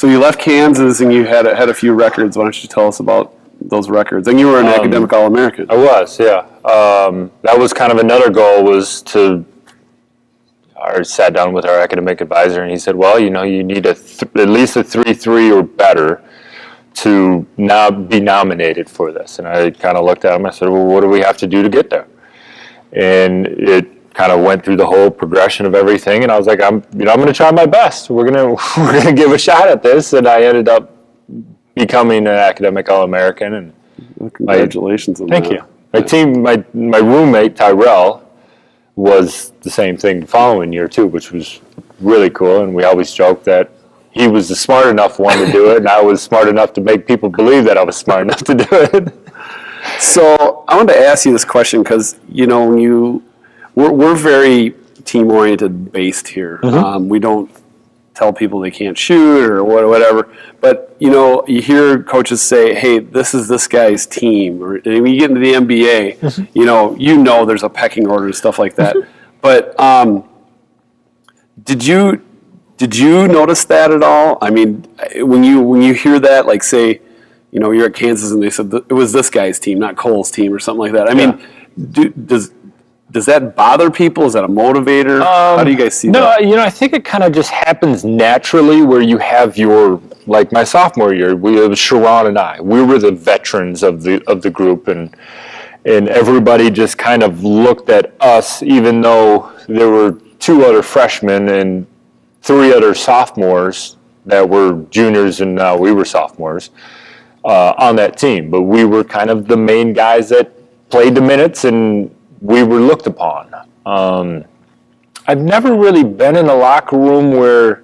So you left Kansas and you had a few records. Why don't you tell us about those records? And you were an academic All-American. I was, yeah. That was kind of another goal, was to. I sat down with our academic advisor, and he said, "Well, you need at least a 3.3 or better to now be nominated for this." And I kind of looked at him. I said, "Well, what do we have to do to get there?" And it kind of went through the whole progression of everything. And I was like, "I'm going to try my best. We're gonna give a shot at this." And I ended up becoming an academic All-American. And well, congratulations on thank that. you. My team, my roommate Tyrell, was the same thing the following year too, which was really cool. And we always joked that he was the smart enough one to do it, and I was smart enough to make people believe that I was smart enough to do it. So I wanted to ask you this question because we're very team-oriented based here. Mm-hmm. We don't tell people they can't shoot or whatever. But you hear coaches say, "Hey, this is this guy's team." Or when you get into the NBA, Mm-hmm. there's a pecking order and stuff like that. But did you notice that at all? I mean, when you hear that, like say, you're at Kansas and they said it was this guy's team, not Cole's team, or something like that. I mean, does that bother people? Is that a motivator? How do you guys see that? No, I think it kind of just happens naturally where you have like my sophomore year, it was Sharon and I. We were the veterans of the group, and everybody just kind of looked at us, even though there were 2 other freshmen and 3 other sophomores that were juniors, and now we were sophomores on that team. But we were kind of the main guys that played the minutes, and we were looked upon. I've never really been in a locker room where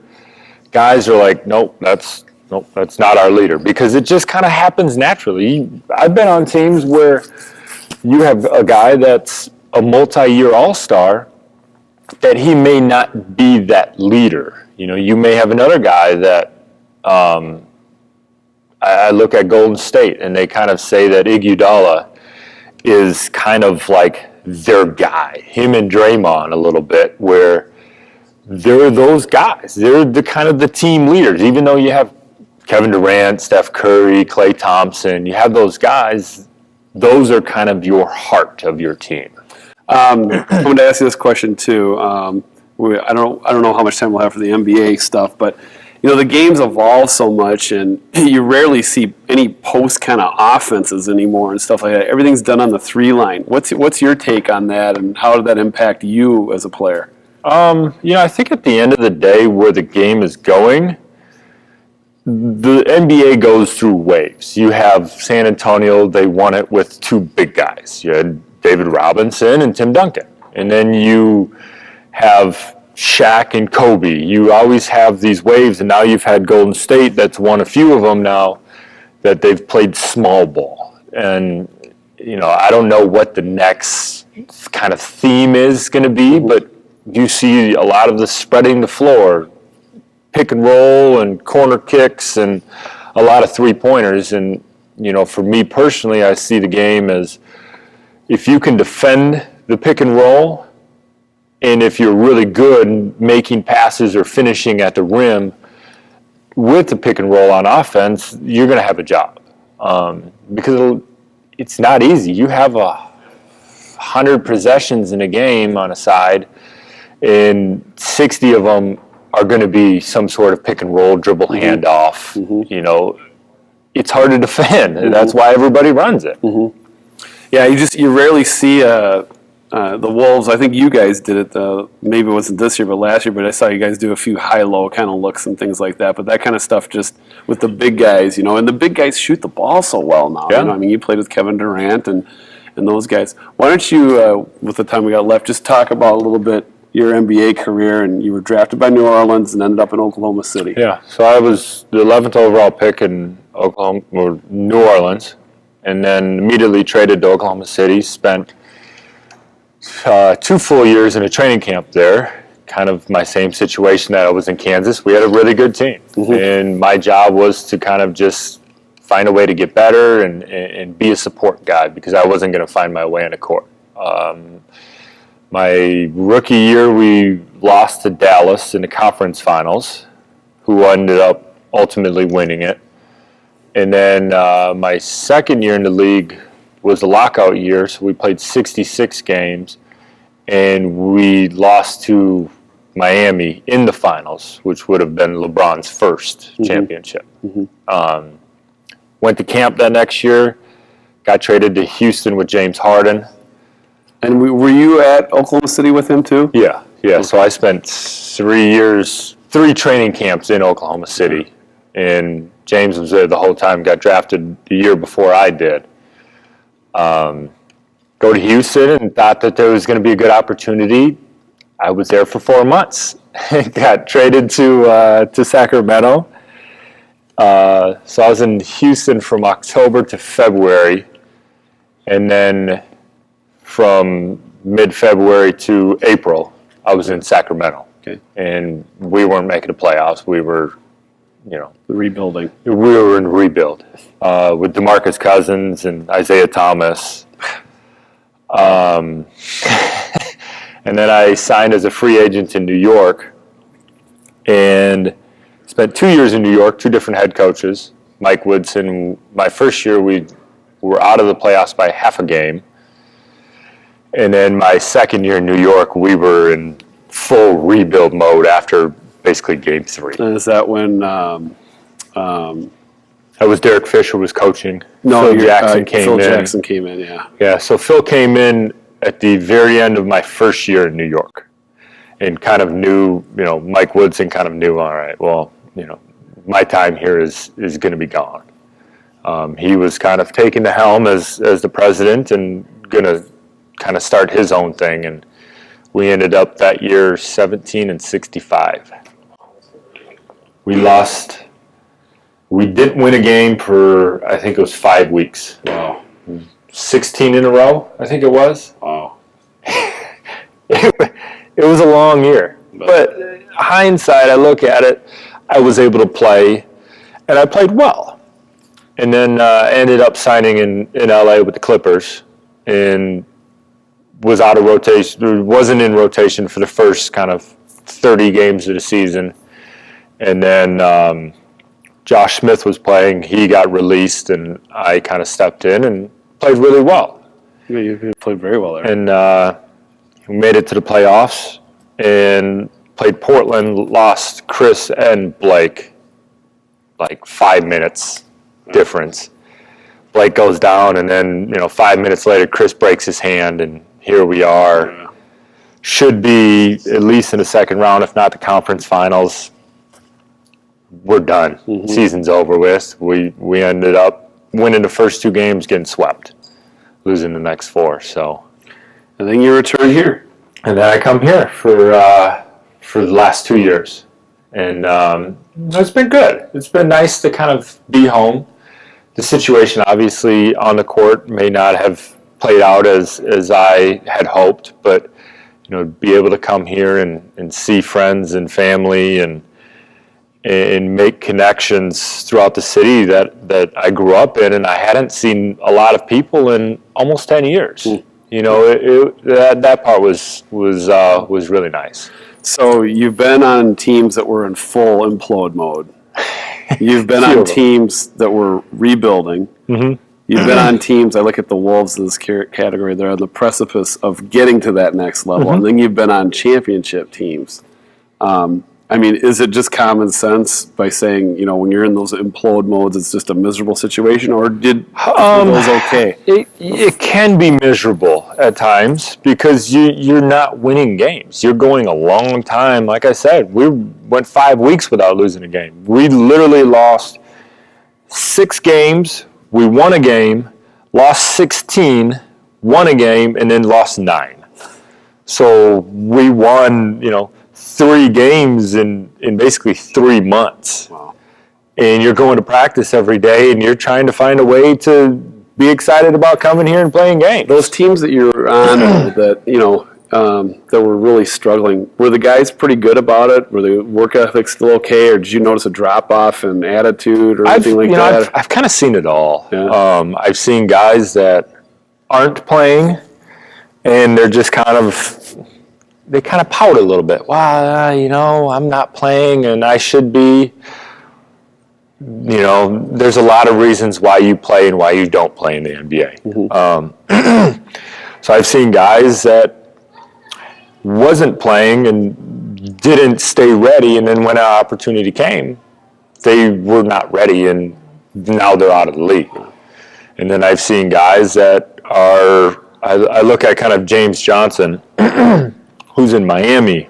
guys are like, nope, that's not our leader, because it just kind of happens naturally. I've been on teams where you have a guy that's a multi-year all-star that he may not be that leader. You may have another guy that I look at Golden State and they kind of say that Iguodala is kind of like their guy, him and Draymond a little bit, where they're those guys. They're the kind of the team leaders. Even though you have Kevin Durant, Steph Curry, Klay Thompson, you have those guys. Those are kind of your heart of your team. I wanted to ask you this question too. I don't know how much time we'll have for the NBA stuff, but the game's evolved so much, and you rarely see any post kind of offenses anymore and stuff like that. Everything's done on the 3 line. What's your take on that, and how did that impact you as a player? I think at the end of the day, where the game is going, the NBA goes through waves. You have San Antonio; they won it with 2 big guys. You had David Robinson and Tim Duncan, and then you have Shaq and Kobe. You always have these waves, and now you've had Golden State that's won a few of them now that they've played small ball. And, I don't know what the next kind of theme is going to be, but you see a lot of the spreading the floor, pick and roll and corner kicks and a lot of 3-pointers. And, for me personally, I see the game as if you can defend the pick and roll, and if you're really good making passes or finishing at the rim with the pick and roll on offense, you're going to have a job. Because it's not easy. You have 100 possessions in a game on a side, and 60 of them are going to be some sort of pick and roll, dribble, handoff. Mm-hmm. It's hard to defend. Mm-hmm. That's why everybody runs it. Mm-hmm. Yeah, you rarely see the Wolves. I think you guys did it. Maybe it wasn't this year, but last year. But I saw you guys do a few high-low kind of looks and things like that. But that kind of stuff, just with the big guys, and the big guys shoot the ball so well now. Yeah. You played with Kevin Durant and those guys. Why don't you, with the time we got left, just talk about a little bit your NBA career? And you were drafted by New Orleans and ended up in Oklahoma City. Yeah. So I was the 11th overall pick in New Orleans, and then immediately traded to Oklahoma City. Spent 2 full years in a training camp there, kind of my same situation that I was in Kansas. We had a really good team, and my job was to kind of just find a way to get better and be a support guy, because I wasn't going to find my way on the court. My rookie year, we lost to Dallas in the conference finals, who ended up ultimately winning it. And then my second year in the league was the lockout year, so we played 66 games, and we lost to Miami in the finals, which would have been LeBron's first championship. Went to camp that next year, got traded to Houston with James Harden. And were you at Oklahoma City with him too? Yeah. So I spent 3 training camps in Oklahoma City, and James was there the whole time. Got drafted the year before I did. Go to Houston and thought that there was going to be a good opportunity. I was there for 4 months. Got traded to Sacramento. So I was in Houston from October to February, and then from mid-February to April, I was in Sacramento. Okay. And we weren't making the playoffs. We were, Rebuilding. we were in rebuild with DeMarcus Cousins and Isaiah Thomas. And then I signed as a free agent in New York and spent 2 years in New York, 2 different head coaches. Mike Woodson, my first year, we were out of the playoffs by half a game. And then my second year in New York, we were in full rebuild mode after basically game 3. And is that when That was Derek Fisher was coaching. Phil Jackson Jackson came in, yeah. Yeah, so Phil came in at the very end of my first year in New York and kind of knew, Mike Woodson kind of knew, all right, well, my time here is going to be gone. He was kind of taking the helm as the president and going to kind of start his own thing, and we ended up that year 17-65. We didn't win a game for, I think it was 5 weeks. Wow. 16 in a row, I think it was. Wow. It was a long year. But hindsight, I look at it, I was able to play, and I played well. And then ended up signing in LA with the Clippers, and was out of rotation, wasn't in rotation for the first kind of 30 games of the season. And then Josh Smith was playing, he got released, and I kind of stepped in and played really well. Yeah, you played very well there. And we made it to the playoffs and played Portland, lost Chris and Blake, like 5 minutes difference. Blake goes down, and then 5 minutes later, Chris breaks his hand, and here we are. Yeah. Should be at least in the second round, if not the conference finals. We're done. Season's over with. We ended up winning the first 2 games, getting swept, losing the next 4. So, And then you return here. and then I come here for the last 2 years, and it's been good. It's been nice to kind of be home. The situation, obviously, on the court may not have played out as I had hoped, but be able to come here and see friends and family and make connections throughout the city that I grew up in, and I hadn't seen a lot of people in almost 10 years. That part was really nice. So you've been on teams that were in full implode mode. You've been on teams that were rebuilding. Mm-hmm. You've been on teams, I look at the Wolves in this category, they're on the precipice of getting to that next level. And then you've been on championship teams. Is it just common sense by saying, when you're in those implode modes, it's just a miserable situation, or were those okay? It can be miserable at times because you're not winning games. You're going a long time. Like I said, we went 5 weeks without losing a game. We literally lost 6 games. We won a game, lost 16, won a game, and then lost 9. So we won, 3 games in basically 3 months. Wow. And you're going to practice every day, and you're trying to find a way to be excited about coming here and playing games. Those teams that you were on that were really struggling, were the guys pretty good about it? Were the work ethic still okay, or did you notice a drop-off in attitude or anything like that? I've kind of seen it all. Yeah. I've seen guys that aren't playing, and they're just they kind of pout a little bit. Well, I'm not playing, and I should be. there's a lot of reasons why you play and why you don't play in the NBA. So I've seen guys that wasn't playing and didn't stay ready, and then when an opportunity came, they were not ready, and now they're out of the league. And then I've seen guys that are, I look at kind of James Johnson, who's in Miami.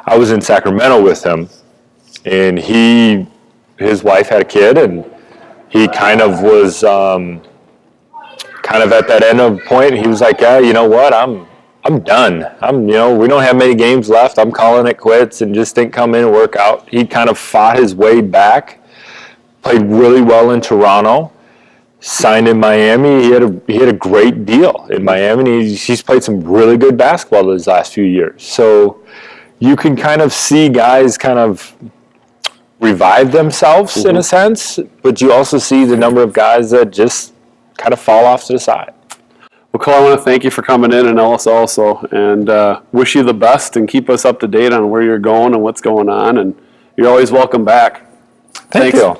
I was in Sacramento with him, and his wife had a kid, and he kind of was kind of at that end of point. He was like, yeah, you know what, I'm done. We don't have many games left. I'm calling it quits and just didn't come in and work out. He kind of fought his way back, played really well in Toronto, signed in Miami. He had a great deal in Miami. And he's played some really good basketball these last few years. So you can kind of see guys kind of revive themselves in a sense, but you also see the number of guys that just kind of fall off to the side. Well, Cole, I want to thank you for coming in and Ellis also, and wish you the best and keep us up to date on where you're going and what's going on, and you're always welcome back. Thank you.